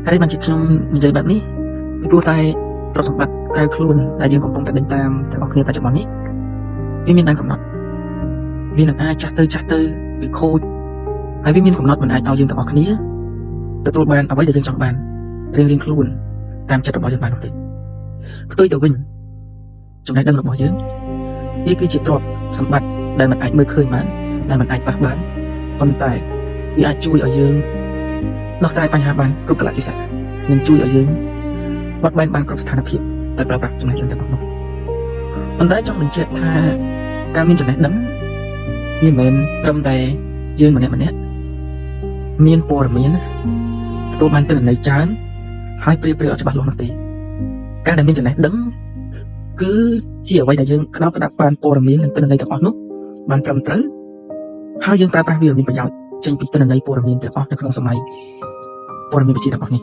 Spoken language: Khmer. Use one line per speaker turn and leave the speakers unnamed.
ហើយបានជាខ្ញុំនិយាយបែបនេះពីព្រោះតែទ្រព្យសម្បត្តិក្រៅខ្លួនដែលយើងកំពុងតែដេញតាមទាំងអស់គ្នាបច្ចុប្បន្ននេះវាមានដែនកំណត់វានឹងអាចចាស់ទៅវាខូចហើយវាមានកំណត់មិនអាចឲ្យយើងទាំងអស់គ្នាទទួលបានអ្វីដែលយើងចង់បានរៀងខ្លួនតាមចិត្តរបស់យើងបាននោះទេផ្ទុយទៅវិញចំណេះដឹងរបស់យើងវាគឺជាទ្រព្យសម្បត្តិដែលមិនអាចមើលឃើញបានដែលមិនអាចប៉ះបានប៉ុន្តែវាអាចជួយឲ្យយើងដោះស្រាយបញ្ហាបានគ្រប់កលៈទេសៈនិងជួយឲ្យយើងបត់បែនបានគ្រប់ស្ថានភាពដោយប្រើប្រាស់ចំណេះដឹងទាំងនោះប៉ុន្តែចង់បញ្ជាក់ថាការមានចំណេះដឹងវាមិនមែនត្រឹមតែយើងម្នាក់មានព័ត៌មានទទួលបានទិន្នន័យច្រើនហើយព្រាអត់ច្បាស់លាស់នោះទេការដែលមានចំណេះដឹងគឺជាអ្វីដែលយើងក្តោបក្តាប់បានព័ត៌មាននិងទិន្នន័យទាំងអស់នោះបានត្រឹមត្រូវហើយយើងប្រើប្រាស់វាឲ្យមានប្រយោជន៍ចេញពីទិន្នន័យព័ត៌មានទាំងអស់នៅក្នុងសម័យព័ត៌មានវិទ្យាទាំងអស់នេះ